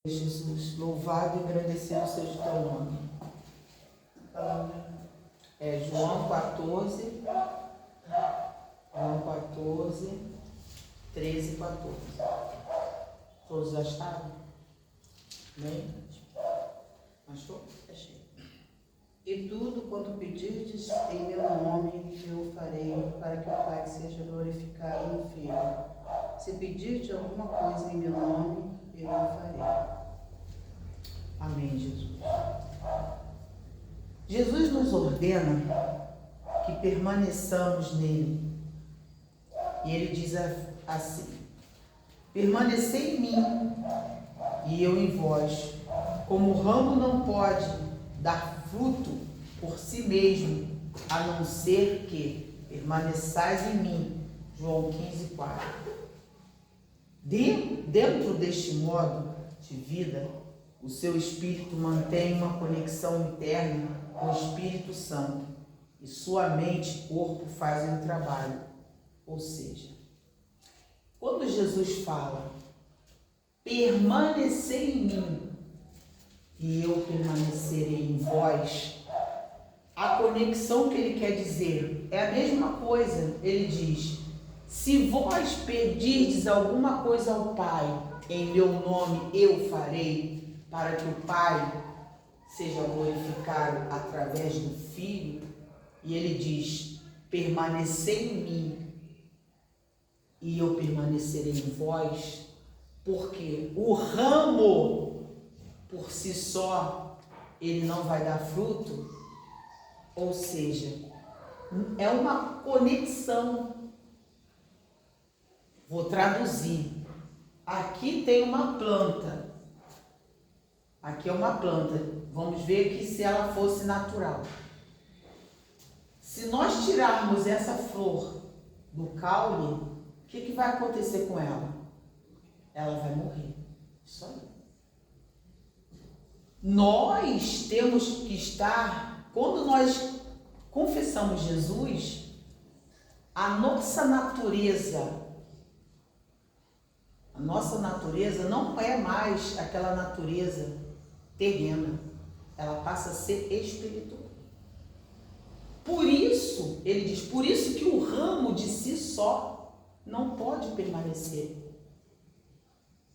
Jesus, louvado e engrandecido seja o teu nome. João 14, 13 e 14. Todos já estavam? Amém? Achou? Achei. E tudo quanto pedirdes em meu nome, eu farei, para que o Pai seja glorificado no Filho. Se pedirdes alguma coisa em meu nome, eu o farei. Amém, Jesus. Jesus nos ordena que permaneçamos nele. E ele diz assim: permanecei em mim e eu em vós. Como o ramo não pode dar fruto por si mesmo, a não ser que permaneçais em mim. João 15, 4. Dentro deste modo de vida, o seu espírito mantém uma conexão interna com o Espírito Santo e sua mente e corpo fazem o trabalho. Ou seja, quando Jesus fala, permanecei em mim e eu permanecerei em vós, a conexão que ele quer dizer é a mesma coisa. Ele diz: se vós pedirdes alguma coisa ao Pai, em meu nome eu farei, para que o Pai seja glorificado através do Filho. E ele diz: permanecei em mim e eu permanecerei em vós, porque o ramo por si só ele não vai dar fruto. Ou seja, é uma conexão. Vou traduzir. Aqui tem uma planta. Aqui é uma planta. Vamos ver aqui se ela fosse natural. Se nós tirarmos essa flor do caule, o que vai acontecer com ela? Ela vai morrer. Isso aí. Nós temos que estar, quando nós confessamos Jesus, a nossa natureza não é mais aquela natureza terrena, ela passa a ser espiritual. Por isso, ele diz, por isso que o ramo de si só não pode permanecer.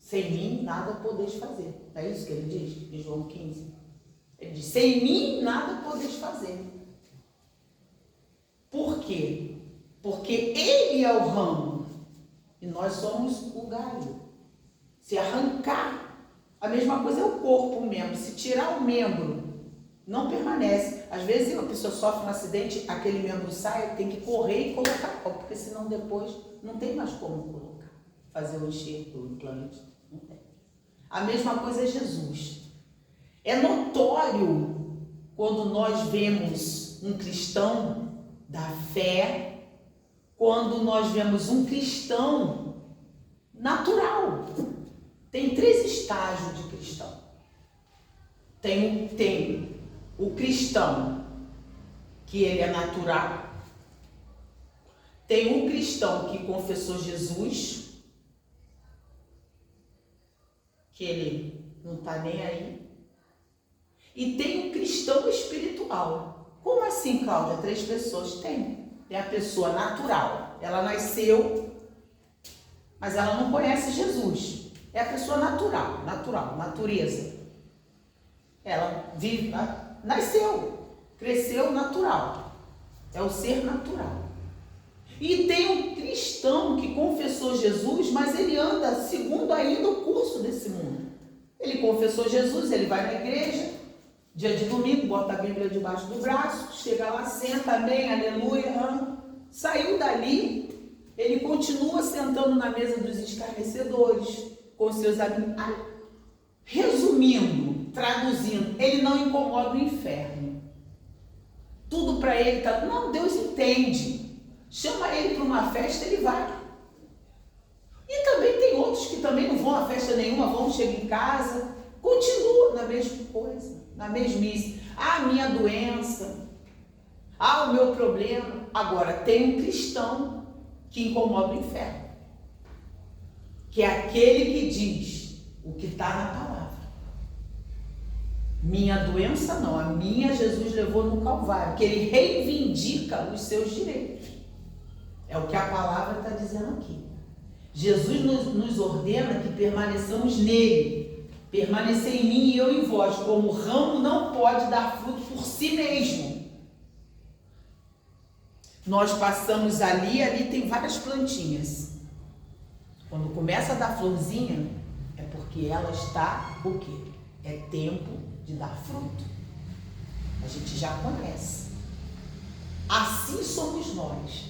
Sem mim nada podeis fazer. É isso que ele diz em João 15. Ele diz, sem mim nada podeis fazer. Por quê? Porque ele é o ramo e nós somos o galho. Se arrancar, a mesma coisa é o corpo, o membro. Se tirar o membro, não permanece. Às vezes a pessoa sofre um acidente, aquele membro sai, tem que correr e colocar, porque senão depois não tem mais como colocar. Fazer o enxerto, o implante, não tem. A mesma coisa é Jesus. É notório quando nós vemos um cristão da fé, quando nós vemos um cristão natural. Tem 3 estágios de cristão. Tem o cristão que ele é natural. Tem um cristão que confessou Jesus, que ele não está nem aí. E tem um cristão espiritual. Como assim, Cláudia? 3 pessoas? Tem a pessoa natural. Ela nasceu, mas ela não conhece Jesus. É a pessoa natural, natureza. Ela vive, nasceu, cresceu natural. É o ser natural. E tem um cristão que confessou Jesus, mas ele anda segundo ainda o curso desse mundo. Ele confessou Jesus, ele vai na igreja, dia de domingo, bota a Bíblia debaixo do braço, chega lá, senta, amém, aleluia, saiu dali, ele continua sentando na mesa dos escarnecedores, com seus amigos. Resumindo, traduzindo, ele não incomoda o inferno. Tudo para ele tá. Não, Deus entende. Chama ele para uma festa, ele vai. E também tem outros que também não vão a festa nenhuma, vão, chegam em casa, continua na mesma coisa, na mesmice. A minha doença, o meu problema. Agora, tem um cristão que incomoda o inferno, que é aquele que diz o que está na palavra. Minha doença não, a minha Jesus levou no Calvário, que ele reivindica os seus direitos. É o que a palavra está dizendo aqui. Jesus nos ordena que permaneçamos nele. Permanecer em mim e eu em vós, como o ramo não pode dar fruto por si mesmo. Nós passamos ali tem várias plantinhas. Quando começa a dar florzinha, é porque ela está o quê? É tempo de dar fruto. A gente já conhece. Assim somos nós.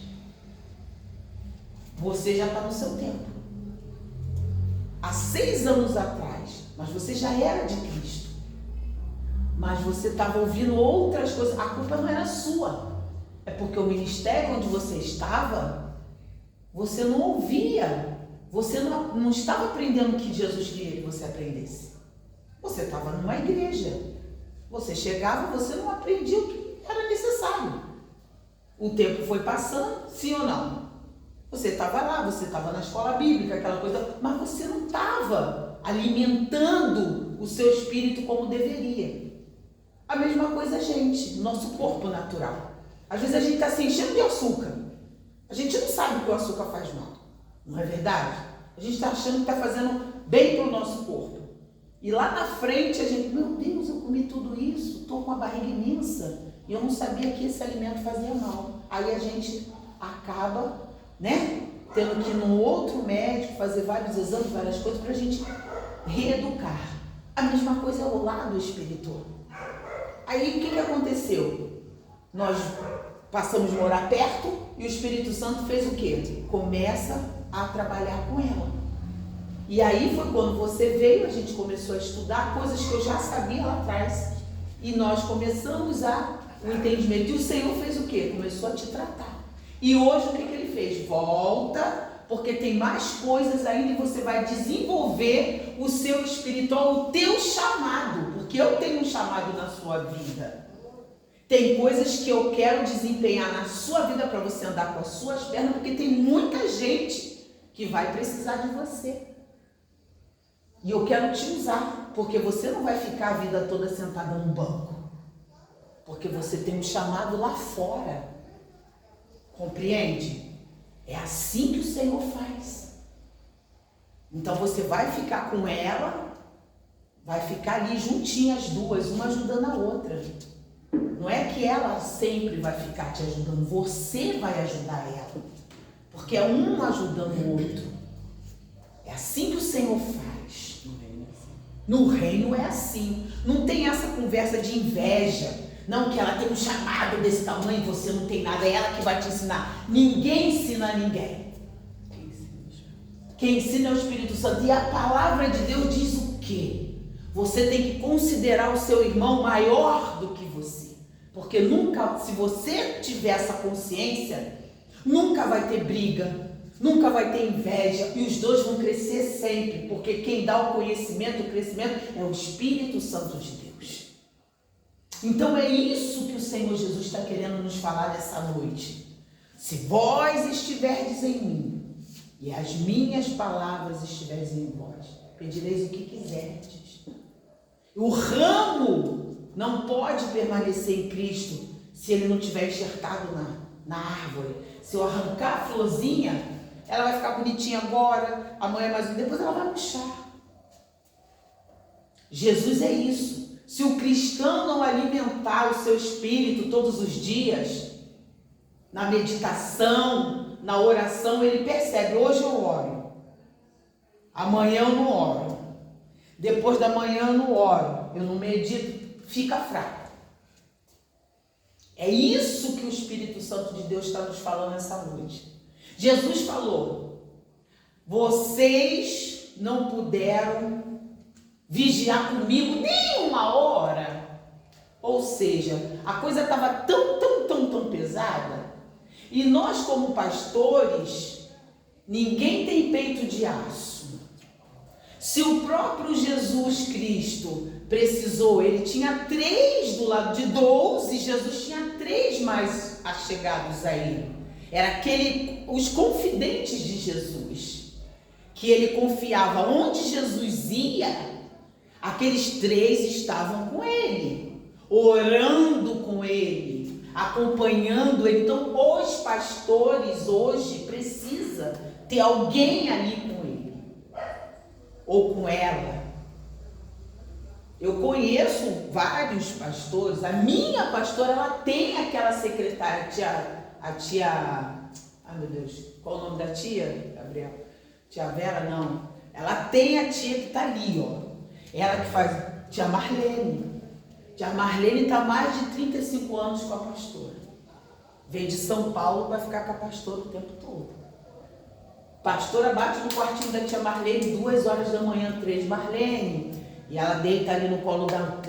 Você já está no seu tempo. Há 6 anos atrás, mas você já era de Cristo. Mas você estava ouvindo outras coisas. A culpa não era sua. É porque o ministério onde você estava, você não ouvia. Você não estava aprendendo o que Jesus queria que você aprendesse. Você estava numa igreja. Você chegava, você não aprendia o que era necessário. O tempo foi passando, sim ou não? Você estava lá, você estava na escola bíblica, aquela coisa, mas você não estava alimentando o seu espírito como deveria. A mesma coisa a gente, nosso corpo natural. Às vezes a gente está se enchendo de açúcar. A gente não sabe que o açúcar faz mal. Não é verdade? A gente está achando que está fazendo bem para o nosso corpo. E lá na frente a gente, meu Deus, eu comi tudo isso, estou com a barriga imensa e eu não sabia que esse alimento fazia mal. Aí a gente acaba, tendo que ir num outro médico, fazer vários exames, várias coisas para a gente reeducar. A mesma coisa é o lado espiritual. Aí o que aconteceu? Nós passamos a morar perto e o Espírito Santo fez o quê? Começa a trabalhar com ela. E aí foi quando você veio, a gente começou a estudar coisas que eu já sabia lá atrás. E nós começamos o entendimento. E o Senhor fez o quê? Começou a te tratar. E hoje o que ele fez? Volta, porque tem mais coisas ainda e você vai desenvolver o seu espiritual, o teu chamado. Porque eu tenho um chamado na sua vida. Tem coisas que eu quero desempenhar na sua vida para você andar com as suas pernas, porque tem muita gente que vai precisar de você. E eu quero te usar, porque você não vai ficar a vida toda sentada no banco. Porque você tem um chamado lá fora. Compreende? É assim que o Senhor faz. Então você vai ficar com ela, vai ficar ali juntinhas as duas, uma ajudando a outra. Não é que ela sempre vai ficar te ajudando, você vai ajudar ela. Porque é um ajudando o outro. É assim que o Senhor faz. No reino é assim. Não tem essa conversa de inveja. Não, que ela tem um chamado desse tamanho e você não tem nada. É ela que vai te ensinar. Ninguém ensina a ninguém. Quem ensina é o Espírito Santo. E a palavra de Deus diz o quê? Você tem que considerar o seu irmão maior do que você. Porque nunca, se você tiver essa consciência, nunca vai ter briga, nunca vai ter inveja e os dois vão crescer sempre. Porque quem dá o conhecimento, o crescimento é o Espírito Santo de Deus. Então é isso que o Senhor Jesus está querendo nos falar nessa noite. Se vós estiverdes em mim e as minhas palavras estiverem em vós, pedireis o que quiserdes. O ramo não pode permanecer em Cristo se ele não tiver enxertado na árvore. Se eu arrancar a florzinha, ela vai ficar bonitinha agora, amanhã mais um, depois ela vai murchar. Jesus é isso. Se o cristão não alimentar o seu espírito todos os dias, na meditação, na oração, ele percebe, hoje eu oro, amanhã eu não oro, depois da manhã eu não oro, eu não medito, fica fraco. É isso que o Espírito Santo de Deus está nos falando essa noite. Jesus falou, vocês não puderam vigiar comigo nem uma hora. Ou seja, a coisa estava tão pesada. E nós como pastores, ninguém tem peito de aço. Se o próprio Jesus Cristo precisou, ele tinha 3 do lado de 12, Jesus tinha 3 mais achegados a ele. Era os confidentes de Jesus, que ele confiava onde Jesus ia, Aqueles 3 estavam com ele, orando com ele, acompanhando ele. Então, os pastores hoje precisam ter alguém ali com ele ou com ela. Eu conheço vários pastores. A minha pastora, ela tem aquela secretária, a tia, ai meu Deus, qual o nome da tia, Gabriel? Tia Vera, não. Ela tem a tia que tá ali, ó. Ela que faz, tia Marlene. Tia Marlene tá mais de 35 anos com a pastora. Vem de São Paulo para ficar com a pastora o tempo todo. Pastora bate no quartinho da tia Marlene, 2 horas da manhã, 3, Marlene. E ela deita ali no colo da...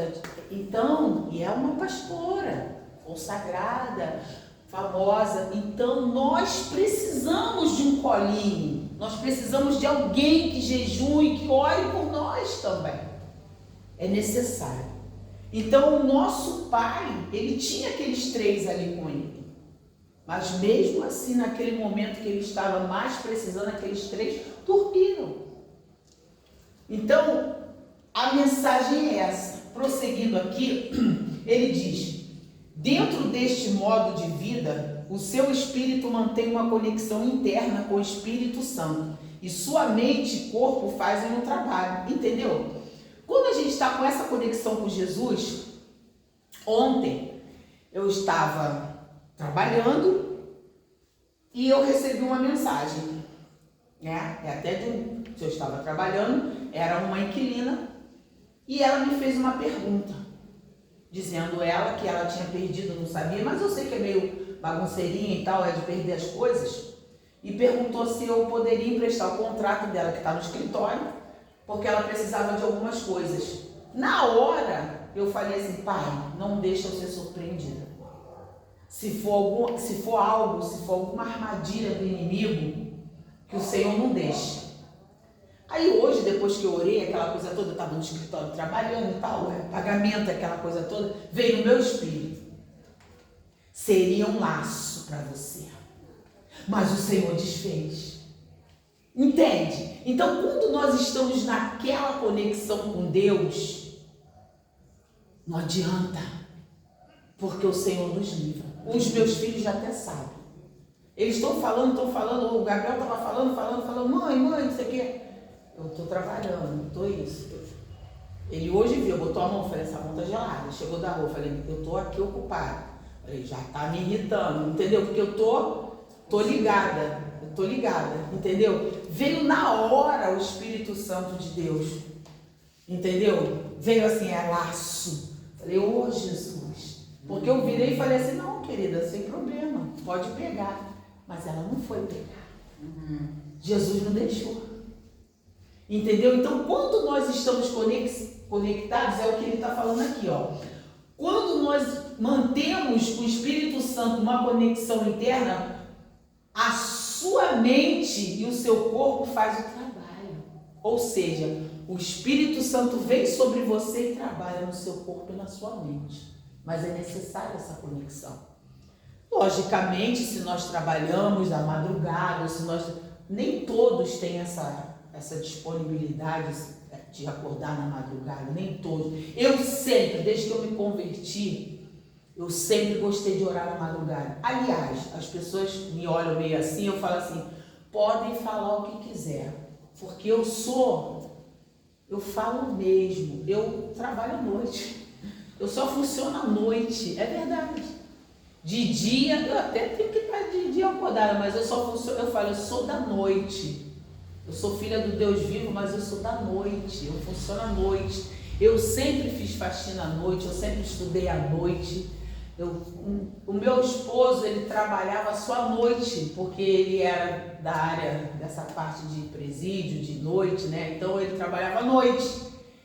Então, e é uma pastora consagrada, famosa. Então, nós precisamos de um colinho. Nós precisamos de alguém que jejue, que ore por nós também. É necessário. Então, o nosso pai, ele tinha aqueles 3 ali com ele. Mas mesmo assim, naquele momento que ele estava mais precisando, aqueles 3 dormiram. Então, a mensagem é essa. Prosseguindo aqui, ele diz: dentro deste modo de vida, o seu espírito mantém uma conexão interna com o Espírito Santo e sua mente e corpo fazem o trabalho. Entendeu? Quando a gente está com essa conexão com Jesus, ontem eu estava trabalhando e eu recebi uma mensagem, né? Se eu estava trabalhando, era uma inquilina. E ela me fez uma pergunta, dizendo ela que ela tinha perdido, não sabia, mas eu sei que é meio bagunceirinha e tal, é de perder as coisas, e perguntou se eu poderia emprestar o contrato dela, que está no escritório, porque ela precisava de algumas coisas. Na hora, eu falei assim: pai, não deixa eu ser surpreendida. Se for alguma armadilha do inimigo, que o Senhor não deixe. Aí hoje, depois que eu orei, aquela coisa toda, eu estava no escritório trabalhando e tal, pagamento, aquela coisa toda, veio no meu espírito: seria um laço para você, mas o Senhor desfez. Entende? Então, quando nós estamos naquela conexão com Deus, não adianta, porque o Senhor nos livra. Os meus filhos já até sabem. Eles estão falando, o Gabriel estava falando, mãe, não sei o quê. Eu estou trabalhando, estou isso. Ele hoje viu, botou a mão, falei: essa mão tá gelada. Chegou da rua, falei: eu estou aqui ocupado. Falei: já está me irritando, entendeu? Porque eu tô ligada, entendeu? Veio na hora o Espírito Santo de Deus, entendeu? Veio assim, é laço. Falei: ô Jesus. Porque eu virei e falei assim: não, querida, sem problema, pode pegar. Mas ela não foi pegar. Jesus não deixou. Entendeu? Então, quando nós estamos conectados, é o que ele está falando aqui, ó. Quando nós mantemos o Espírito Santo uma conexão interna, a sua mente e o seu corpo faz o trabalho. Ou seja, o Espírito Santo vem sobre você e trabalha no seu corpo e na sua mente. Mas é necessária essa conexão. Logicamente, se nós trabalhamos à madrugada, nem todos têm essa disponibilidade de acordar na madrugada, nem todos. Eu sempre, desde que eu me converti, eu sempre gostei de orar na madrugada. Aliás, as pessoas me olham meio assim, eu falo assim: podem falar o que quiser, porque eu falo mesmo, eu trabalho à noite, eu só funciono à noite, é verdade. De dia, eu até tenho que estar de dia acordada, mas eu sou da noite. Eu sou filha do Deus vivo, mas eu sou da noite, eu funciono à noite. Eu sempre fiz faxina à noite, eu sempre estudei à noite. O meu esposo, ele trabalhava só à noite, porque ele era da área dessa parte de presídio, de noite, né? Então ele trabalhava à noite.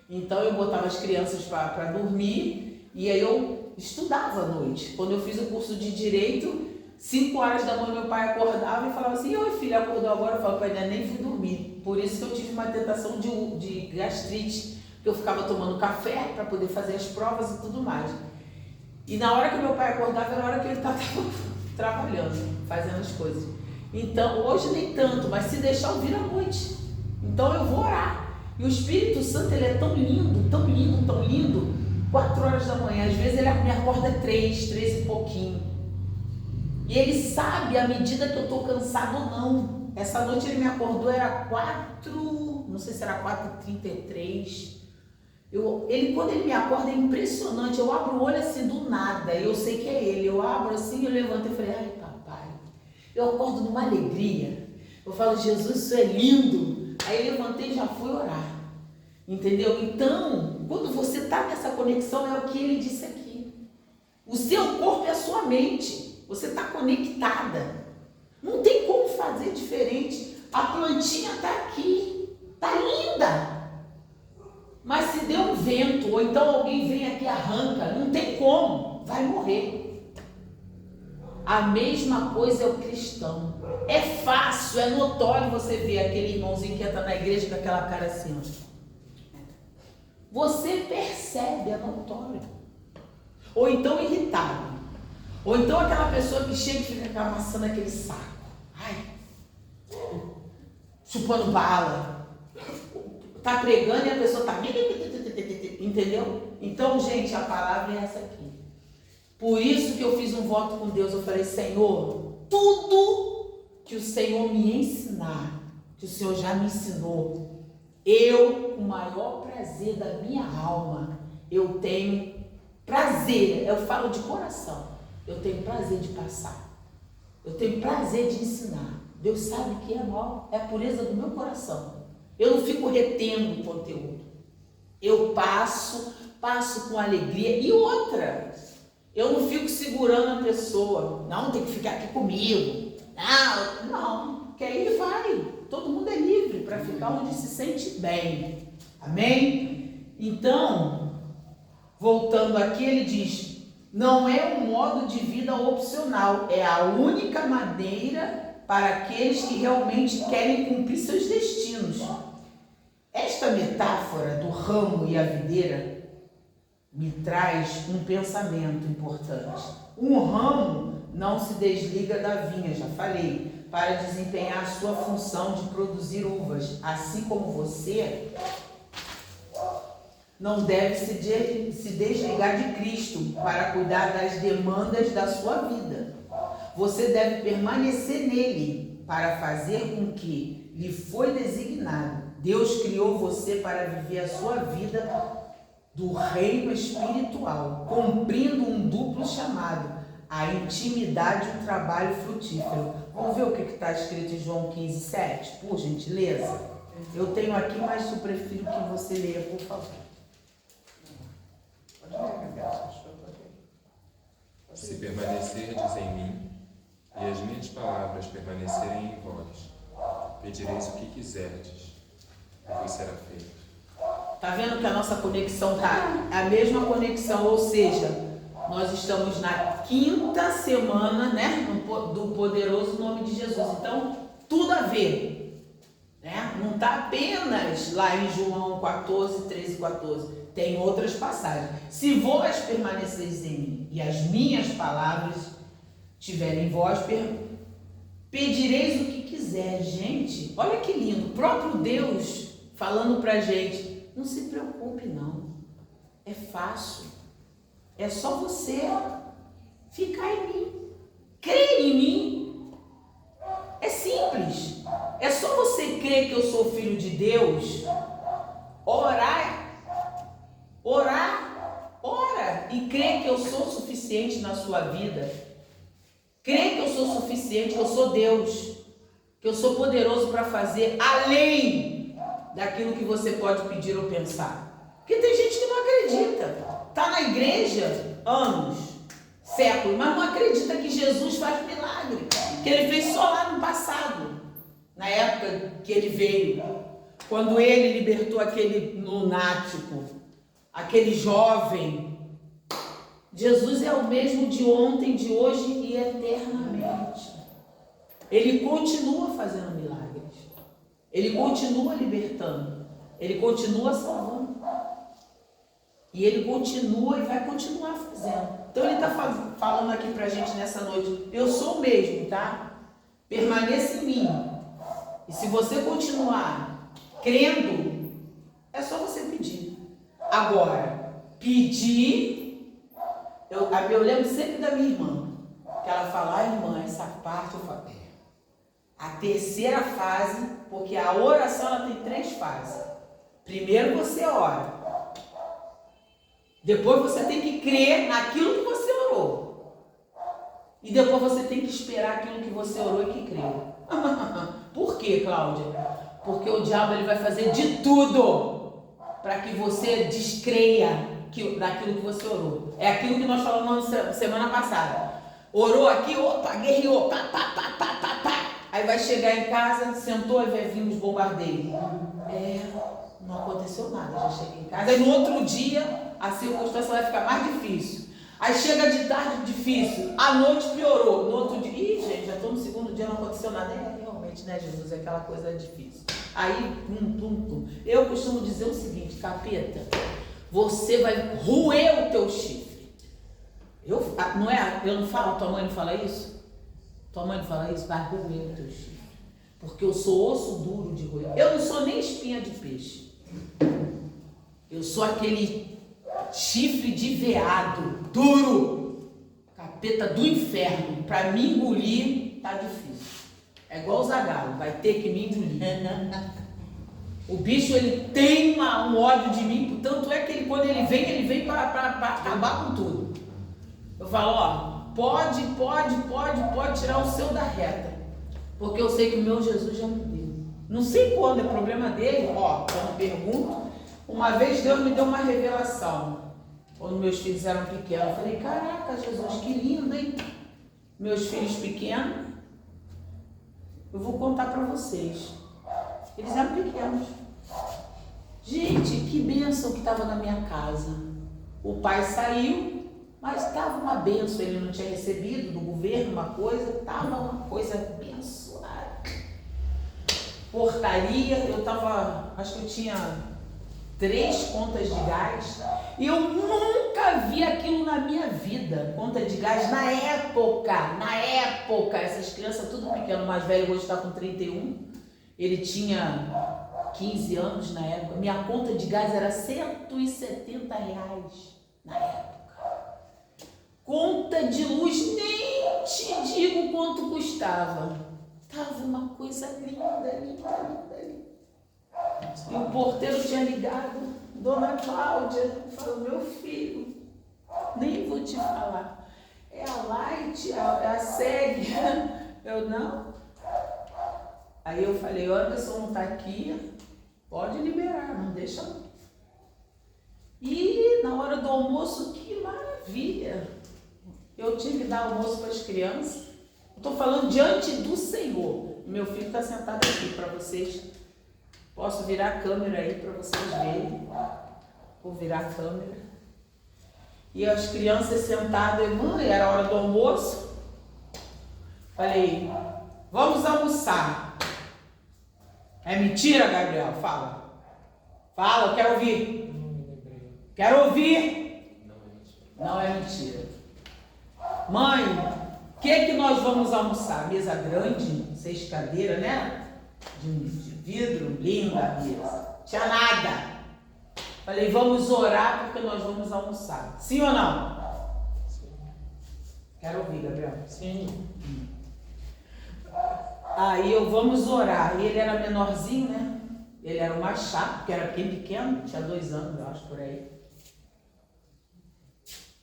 Então eu botava as crianças para dormir e aí eu estudava à noite. Quando eu fiz o curso de Direito, 5 horas da manhã meu pai acordava e falava assim: oi filha, acordou agora? Eu falava: pai, nem fui dormir. Por isso que eu tive uma tentação de gastrite, porque eu ficava tomando café para poder fazer as provas e tudo mais. E na hora que meu pai acordava, era a hora que ele estava trabalhando, fazendo as coisas. Então, hoje nem tanto, mas se deixar eu vir à noite. Então eu vou orar. E o Espírito Santo, ele é tão lindo, tão lindo, tão lindo. 4 horas da manhã, às vezes ele me acorda 3 e pouquinho. E ele sabe a medida que eu estou cansado ou não. Essa noite ele me acordou, era 4, não sei se era 4h33. Quando ele me acorda é impressionante. Eu abro o olho assim do nada, eu sei que é ele. Eu abro assim, eu levanto e falei, ai papai. Eu acordo numa alegria. Eu falo, Jesus, isso é lindo. Aí eu levantei e já fui orar. Entendeu? Então, quando você está nessa conexão, é o que ele disse aqui. O seu corpo é a sua mente. Você está conectada. Não tem como fazer diferente. A plantinha está aqui. Está linda. Mas se der um vento, ou então alguém vem aqui e arranca, não tem como. Vai morrer. A mesma coisa é o cristão. É fácil, é notório você ver aquele irmãozinho que entra na igreja com aquela cara assim, ó. Você percebe, é notório. Ou então irritado. Ou então aquela pessoa que chega e fica amassando aquele saco. Ai, chupando bala. Tá pregando e a pessoa tá... Entendeu? Então, gente, a palavra é essa aqui. Por isso que eu fiz um voto com Deus. Eu falei, Senhor, tudo que o Senhor me ensinar, que o Senhor já me ensinou, eu, com o maior prazer da minha alma, eu tenho prazer, eu falo de coração, eu tenho prazer de passar, eu tenho prazer de ensinar. Deus sabe que é a pureza do meu coração. Eu não fico retendo o conteúdo. Eu passo com alegria. E outra, eu não fico segurando a pessoa. Não, tem que ficar aqui comigo. Não, que aí ele vai. Todo mundo é livre para ficar onde se sente bem. Amém? Então, voltando aqui, ele diz, não é um modo de vida opcional, é a única maneira para aqueles que realmente querem cumprir seus destinos. Esta metáfora do ramo e a videira me traz um pensamento importante. Um ramo não se desliga da vinha, já falei, para desempenhar a sua função de produzir uvas, assim como você não deve se desligar de Cristo para cuidar das demandas da sua vida. Você deve permanecer nele para fazer com que lhe foi designado. Deus criou você para viver a sua vida do reino espiritual, cumprindo um duplo chamado, a intimidade e o trabalho frutífero. Vamos ver o que está escrito em João 15:7, por gentileza? Eu tenho aqui, mas eu prefiro que você leia, por favor. Se permanecerdes em mim e as minhas palavras permanecerem em vós, pedireis o que quiserdes, e vos será feito. Tá vendo que a nossa conexão tá a mesma conexão, ou seja, nós estamos na 5ª semana, né, do poderoso nome de Jesus. Então, tudo a ver, né? Não tá apenas lá em João 14, 13 e 14. Tem outras passagens. Se vós permaneceis em mim e as minhas palavras estiverem em vós, pedireis o que quiser. Gente, olha que lindo. O próprio Deus falando pra gente. Não se preocupe, não. É fácil. É só você ficar em mim. Crer em mim. É simples. É só você crer que eu sou filho de Deus. Ora. E crer que eu sou suficiente na sua vida. Crer que eu sou suficiente, que eu sou Deus. Que eu sou poderoso para fazer além daquilo que você pode pedir ou pensar. Porque tem gente que não acredita. Está na igreja anos, séculos, mas não acredita que Jesus faz milagre. Que ele fez só lá no passado. Na época que ele veio. Quando ele libertou aquele lunático, aquele jovem. Jesus é o mesmo de ontem, de hoje e eternamente. Ele continua fazendo milagres. Ele continua libertando. Ele continua salvando. E ele continua e vai continuar fazendo. Então ele está falando aqui pra gente nessa noite. Eu sou o mesmo, tá? Permaneça em mim. E se você continuar crendo, Agora, pedir, eu lembro sempre da minha irmã, que ela fala, irmã, essa parte eu falo, a terceira fase, porque a oração ela tem 3 fases. Primeiro você ora. Depois você tem que crer naquilo que você orou. E depois você tem que esperar aquilo que você orou e que creu. Por quê, Cláudia? Porque o diabo ele vai fazer de tudo para que você descreia naquilo que você orou. É aquilo que nós falamos na semana passada. Orou aqui, opa, guerreou, pá, pá, pá, pá, pá, pá. Aí vai chegar em casa, sentou e vai vir os bombardeios. Não aconteceu nada, já cheguei em casa. Aí no outro dia, a circunstância vai ficar mais difícil. Aí chega de tarde difícil, à noite piorou. No outro dia, gente, já estou no segundo dia, não aconteceu nada. Realmente, né, Jesus, é aquela coisa difícil. Aí, tum. Eu costumo dizer o seguinte, capeta, você vai roer o teu chifre. Eu não falo, tua mãe não fala isso? Tua mãe não fala isso? Vai roer o teu chifre. Porque eu sou osso duro de roer. Eu não sou nem espinha de peixe. Eu sou aquele chifre de veado, duro, capeta do inferno. Para me engolir, tá difícil. É igual o Zagalo, vai ter que me engolir. O bicho, ele tem um ódio de mim, tanto é que quando ele vem para acabar com tudo. Eu falo, pode tirar o seu da reta, porque eu sei que o meu Jesus já me deu. Não sei quando, é problema dele, quando pergunto. Uma vez Deus me deu uma revelação, quando meus filhos eram pequenos. Eu falei, caraca, Jesus, que lindo, hein? Meus filhos pequenos, eu vou contar para vocês. Eles eram pequenos. Gente, que bênção que estava na minha casa. O pai saiu, mas estava uma bênção. Ele não tinha recebido do governo uma coisa, estava uma coisa abençoada. Portaria, acho que eu tinha 3 contas de gás. E eu nunca vi aquilo na minha vida. Conta de gás na época, essas crianças tudo pequeno, o mais velho hoje está com 31. Ele tinha 15 anos na época. Minha conta de gás era R$170 na época. Conta de luz, nem te digo quanto custava. Tava uma coisa linda. E o porteiro tinha ligado, Dona Cláudia, falou, meu filho, nem vou te falar, é a Light, é a SEG. Eu não. Aí eu falei, o Anderson não está aqui, pode liberar, não deixa não. E na hora do almoço, que maravilha! Eu tive que dar almoço para as crianças. Estou falando diante do Senhor. Meu filho está sentado aqui para vocês. Posso virar a câmera aí para vocês verem. Vou virar a câmera. E as crianças sentadas, mãe, era a hora do almoço. Falei, vamos almoçar. É mentira, Gabriel? Fala. Fala, eu quero ouvir. Quero ouvir. Não é mentira. Mãe, o que nós vamos almoçar? Mesa grande, 6 cadeiras, né? De vidro, linda a mesa. Tinha nada. Falei, vamos orar porque nós vamos almoçar. Sim ou não? Sim. Quero ouvir, Gabriel. Sim. Aí vamos orar. E ele era menorzinho, né? Ele era o mais chato, porque era bem pequeno, tinha 2 anos, eu acho, por aí.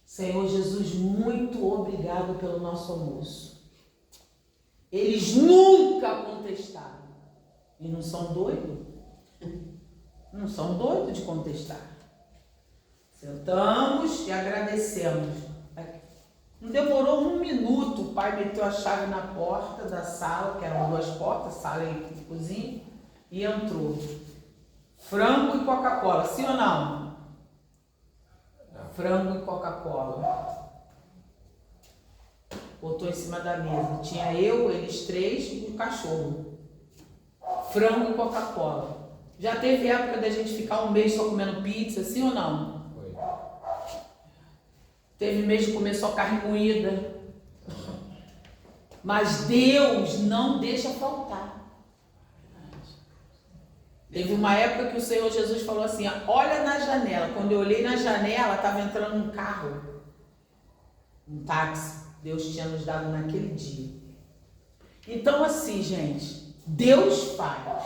Senhor Jesus, muito obrigado pelo nosso almoço. Eles nunca contestaram. E não são doidos? Não são doidos de contestar. Sentamos e agradecemos. Não demorou 1 minuto, o pai meteu a chave na porta da sala, que eram 2 portas, sala e cozinha, e entrou. Frango e Coca-Cola, sim ou não? Frango e Coca-Cola. Botou em cima da mesa. Tinha eu, eles 3 e o cachorro. Frango e Coca-Cola. Já teve época da gente ficar 1 mês só comendo pizza, sim ou não? Foi. Teve mês de comer só carne moída. Mas Deus não deixa faltar. Teve uma época que o Senhor Jesus falou assim, olha na janela. Quando eu olhei na janela, estava entrando um carro, um táxi. Deus tinha nos dado naquele dia. Então assim, gente, Deus faz.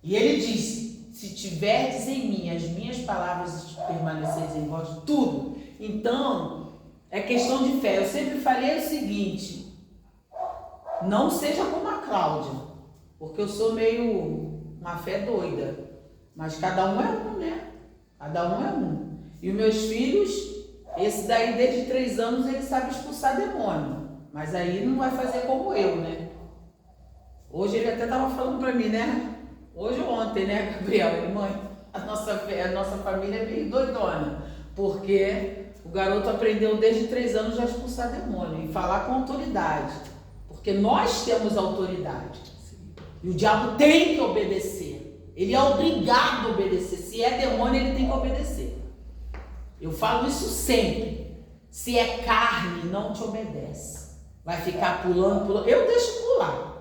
E Ele disse, se tiverdes em mim, as minhas palavras permaneceres em vós, tudo. Então, é questão de fé. Eu sempre falei o seguinte, não seja como a Cláudia, porque eu sou meio uma fé doida, mas cada um é um, né? Cada um é um. E os meus filhos, esse daí desde 3 anos ele sabe expulsar demônio, mas aí não vai fazer como eu, né? Hoje ele até estava falando para mim, né? Hoje ou ontem, né, Gabriel? Mãe, a nossa família é meio doidona, porque o garoto aprendeu desde 3 anos já a expulsar demônio e falar com autoridade, porque nós temos autoridade. E o diabo tem que obedecer. Ele é obrigado a obedecer. Se é demônio, ele tem que obedecer. Eu falo isso sempre. Se é carne, não te obedece. Vai ficar pulando. Eu deixo pular.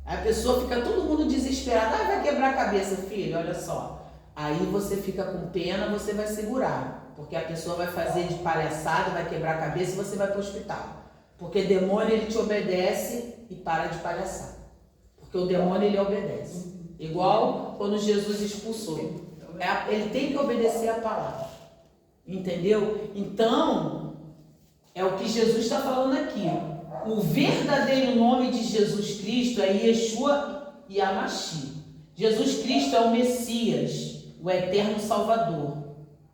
Aí a pessoa fica, todo mundo desesperado. Vai quebrar a cabeça, filho, olha só. Aí você fica com pena, você vai segurar. Porque a pessoa vai fazer de palhaçada, vai quebrar a cabeça e você vai para o hospital. Porque demônio, ele te obedece e para de palhaçada. Porque o demônio, ele obedece. Igual quando Jesus expulsou. Ele tem que obedecer a palavra. Entendeu? Então, é o que Jesus está falando aqui. O verdadeiro nome de Jesus Cristo é Yeshua Yamashia. Jesus Cristo é o Messias, o eterno Salvador.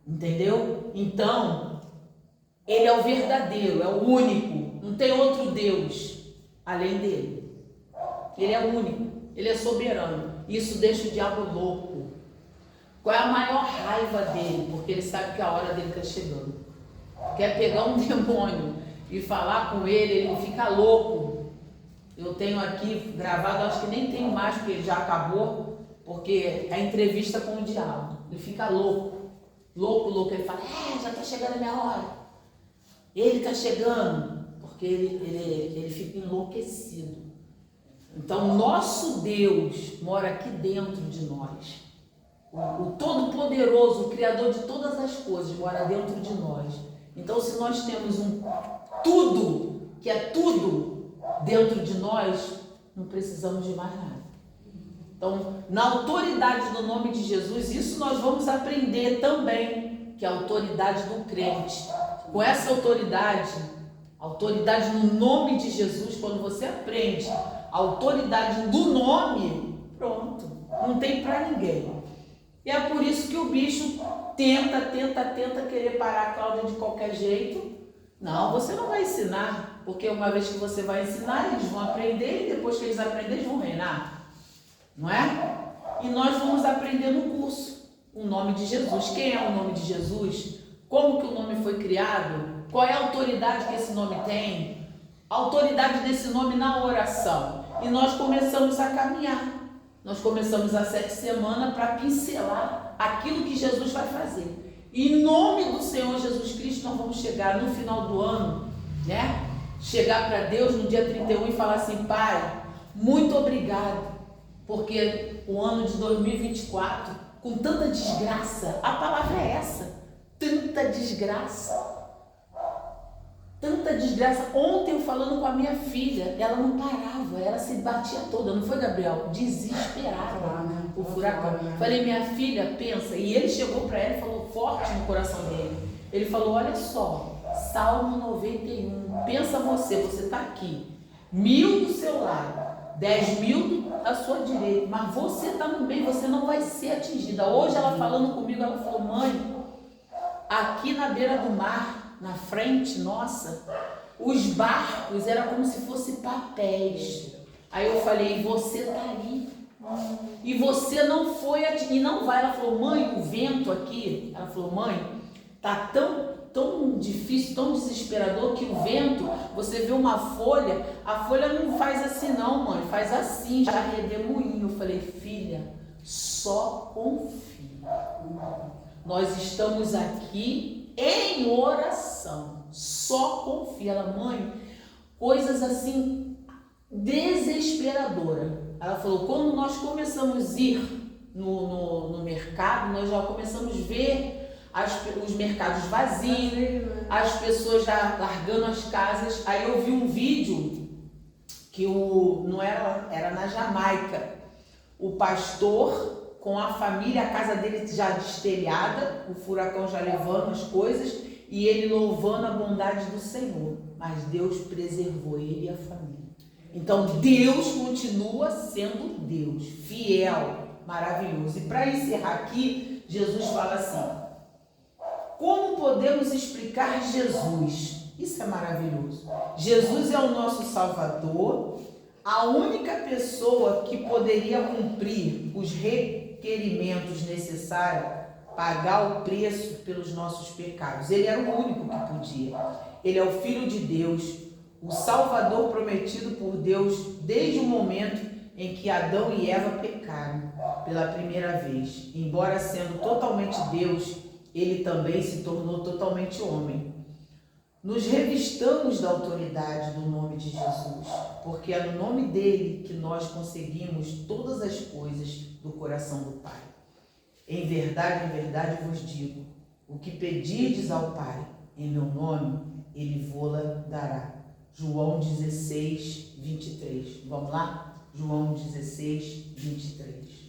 Entendeu? Então, Ele é o verdadeiro, é o único. Não tem outro Deus além dele. Ele é único, ele é soberano. Isso deixa o diabo louco. Qual é a maior raiva dele? Porque ele sabe que a hora dele está chegando. Quer pegar um demônio e falar com ele, ele fica louco. Eu tenho aqui gravado, acho que nem tenho mais, porque ele já acabou, porque é a entrevista com o diabo. Ele fica louco, louco. Ele fala, já está chegando a minha hora. Ele está chegando, porque ele fica enlouquecido. Então, o nosso Deus mora aqui dentro de nós. O Todo-Poderoso, o Criador de todas as coisas, mora dentro de nós. Então, se nós temos tudo, que é tudo dentro de nós, não precisamos de mais nada. Então, na autoridade do nome de Jesus, isso nós vamos aprender também, que é a autoridade do crente. Com essa autoridade no nome de Jesus, quando você aprende a autoridade do nome, pronto, não tem para ninguém. E é por isso que o bicho tenta querer parar a Cláudia de qualquer jeito. Não, você não vai ensinar, porque uma vez que você vai ensinar, eles vão aprender e depois que eles aprenderem, eles vão reinar. Não é? E nós vamos aprender no curso o nome de Jesus. Quem é o nome de Jesus? Como que o nome foi criado? Qual é a autoridade que esse nome tem? A autoridade desse nome na oração. E nós começamos a caminhar. Nós começamos a 7 semanas para pincelar aquilo que Jesus vai fazer. E em nome do Senhor Jesus Cristo, nós vamos chegar no final do ano, né? Chegar para Deus no dia 31 e falar assim, Pai, muito obrigado, porque o ano de 2024, com tanta desgraça, a palavra é essa, tanta desgraça. Tanta desgraça. Ontem eu falando com a minha filha, ela não parava, ela se batia toda, não foi, Gabriel? Desesperada, o furacão. Falei, minha filha, pensa, e ele chegou para ela e falou forte no coração dele. Ele falou, olha só, Salmo 91, pensa você está aqui, 1000 do seu lado, 10.000 à sua direita, mas você está no meio, você não vai ser atingida. Hoje ela falando comigo, ela falou, mãe, aqui na beira do mar, na frente, nossa, os barcos eram como se fossem papéis. Aí eu falei, você está aí. E você não foi, e não vai. Ela falou, mãe, o vento aqui, ela falou, mãe, tá tão difícil, tão desesperador que o vento, você vê uma folha, a folha não faz assim não, mãe, faz assim, já redemoinho. Eu falei, filha, só confia. Nós estamos aqui em oração, só confia. Ela, mãe, coisas assim desesperadoras. Ela falou, quando nós começamos a ir no mercado, nós já começamos a ver os mercados vazios, as pessoas já largando as casas. Aí eu vi um vídeo que era na Jamaica, o pastor com a família, a casa dele já destelhada, o furacão já levando as coisas, e ele louvando a bondade do Senhor, mas Deus preservou ele e a família. Então Deus continua sendo Deus, fiel, maravilhoso. E para encerrar aqui, Jesus fala assim: como podemos explicar Jesus? Isso é maravilhoso. Jesus é o nosso Salvador, a única pessoa que poderia cumprir os requerimentos necessários, pagar o preço pelos nossos pecados. Ele era o único que podia. Ele é o Filho de Deus, o Salvador prometido por Deus desde o momento em que Adão e Eva pecaram pela primeira vez. Embora sendo totalmente Deus, ele também se tornou totalmente homem. Nos revistamos da autoridade do nome de Jesus, porque é no nome dele que nós conseguimos todas as coisas do coração do Pai. Em verdade vos digo, o que pedirdes ao Pai em meu nome, ele vô-la dará. João 16, 23. Vamos lá? João 16, 23.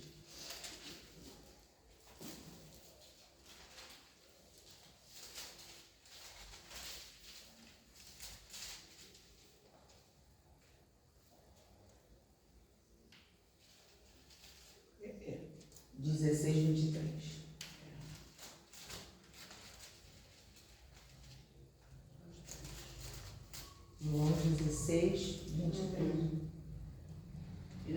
João 16, 23. E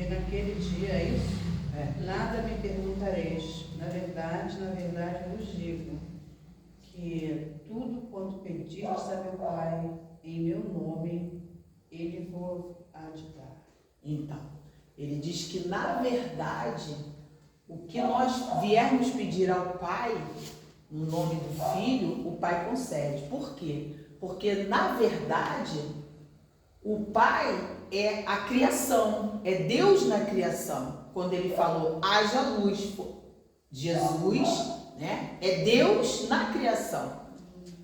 naquele dia, é isso? Nada me perguntareis. Na verdade vos digo, que tudo quanto pedirdes a meu Pai, em meu nome, ele vos há de dar. Então, ele diz que, na verdade, o que nós viermos pedir ao Pai, no nome do Filho, o Pai concede. Por quê? Porque, na verdade, o Pai é a criação, é Deus na criação. Quando ele falou, haja luz, Jesus, né, é Deus na criação.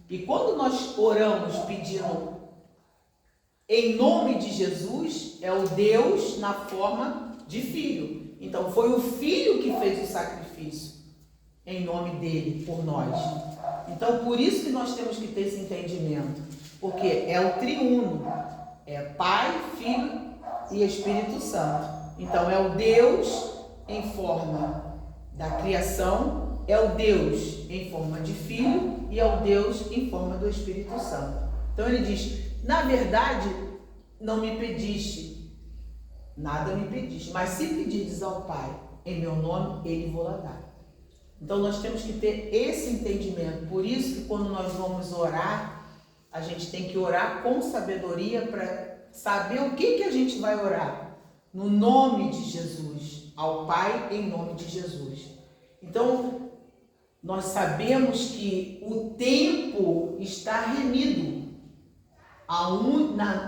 E quando nós oramos pedindo em nome de Jesus, é o Deus na forma de Filho. Então, foi o Filho que fez o sacrifício em nome dele, por nós. Então, por isso que nós temos que ter esse entendimento, porque é o triuno, é Pai, Filho e Espírito Santo. Então, é o Deus em forma da criação, é o Deus em forma de Filho e é o Deus em forma do Espírito Santo. Então, ele diz, na verdade, não me pediste, nada me pediste, mas se pedirdes ao Pai em meu nome, ele vou-la dar. Então, nós temos que ter esse entendimento. Por isso que quando nós vamos orar, a gente tem que orar com sabedoria para saber o que a gente vai orar. No nome de Jesus, ao Pai em nome de Jesus. Então, nós sabemos que o tempo está remido.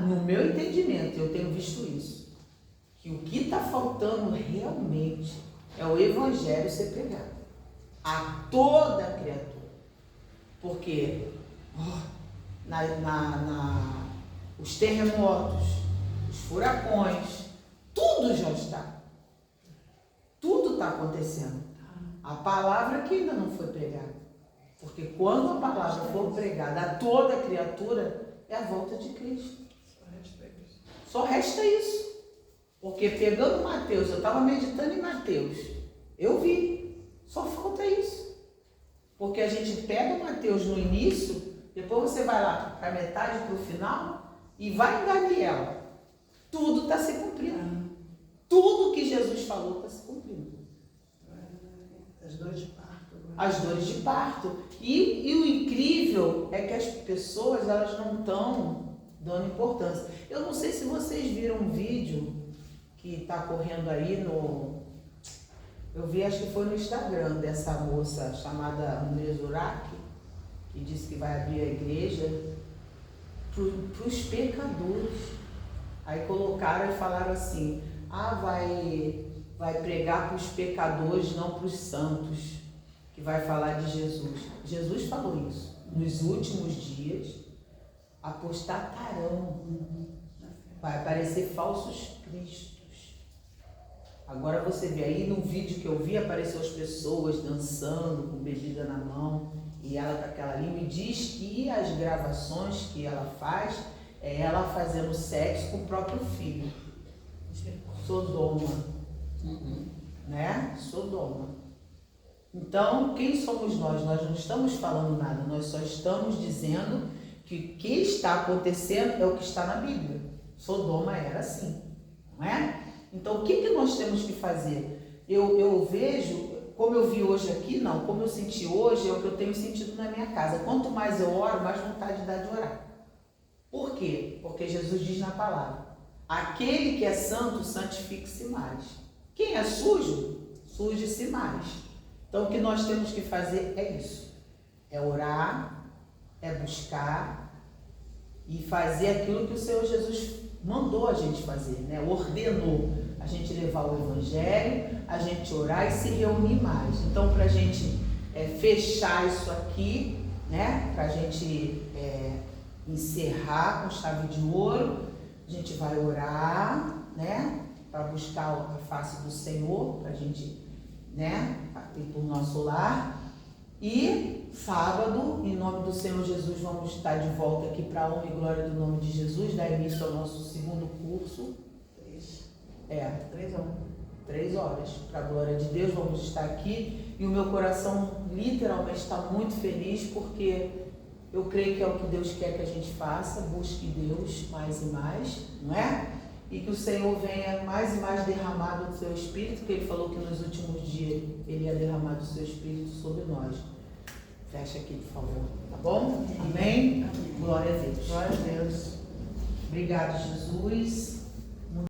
No meu entendimento, eu tenho visto isso, que o que está faltando realmente é o Evangelho ser pregado a toda criatura. Porque os terremotos, os furacões, tudo já está. Tudo está acontecendo. A palavra que ainda não foi pregada. Porque quando a palavra for pregada a toda criatura, é a volta de Cristo. Só resta isso. Porque pegando Mateus, eu estava meditando em Mateus, eu vi. Só falta isso. Porque a gente pega Mateus no início, depois você vai lá para a metade, para o final, e vai em Daniel. Tudo está se cumprindo. Tudo que Jesus falou está se cumprindo. As dores de parto. As dores de parto. E o incrível é que as pessoas, elas não estão dando importância. Eu não sei se vocês viram um vídeo que está correndo aí eu vi, acho que foi no Instagram, dessa moça chamada Mesurak, que disse que vai abrir a igreja para os pecadores. Aí colocaram e falaram assim, vai vai pregar para os pecadores, não para os santos, que vai falar de Jesus. Jesus falou isso. Nos últimos dias, apostatarão. Vai aparecer falsos cristos. Agora você vê aí no vídeo que eu vi, apareceu as pessoas dançando com bebida na mão e ela com aquela língua, e diz que as gravações que ela faz é ela fazendo sexo com o próprio filho. Sodoma. Né? Sodoma. Então, quem somos nós? Nós não estamos falando nada, nós só estamos dizendo que o que está acontecendo é o que está na Bíblia. Sodoma era assim, não é? Então, o que nós temos que fazer? Eu vejo, como eu vi hoje aqui, não, como eu senti hoje, é o que eu tenho sentido na minha casa. Quanto mais eu oro, mais vontade dá de orar. Por quê? Porque Jesus diz na palavra, aquele que é santo, santifique-se mais. Quem é sujo, suje-se mais. Então, o que nós temos que fazer é isso. É orar, é buscar e fazer aquilo que o Senhor Jesus mandou a gente fazer, né? Ordenou a gente levar o Evangelho, a gente orar e se reunir mais. Então, para a gente fechar isso aqui, né? Para a gente encerrar com chave de ouro, a gente vai orar, né? Para buscar a face do Senhor, para a gente, né? Ir para o nosso lar. E sábado, em nome do Senhor Jesus, vamos estar de volta aqui para a honra e glória do nome de Jesus, dar início ao nosso segundo curso. 3 horas, para a glória de Deus, vamos estar aqui. E o meu coração literalmente está muito feliz, porque eu creio que é o que Deus quer que a gente faça, busque Deus mais e mais, não é? E que o Senhor venha mais e mais derramado do seu Espírito, porque Ele falou que nos últimos dias Ele ia derramar do seu Espírito sobre nós. Fecha aqui, por favor, tá bom? Amém? Glória a Deus. Glória a Deus. Obrigado, Jesus.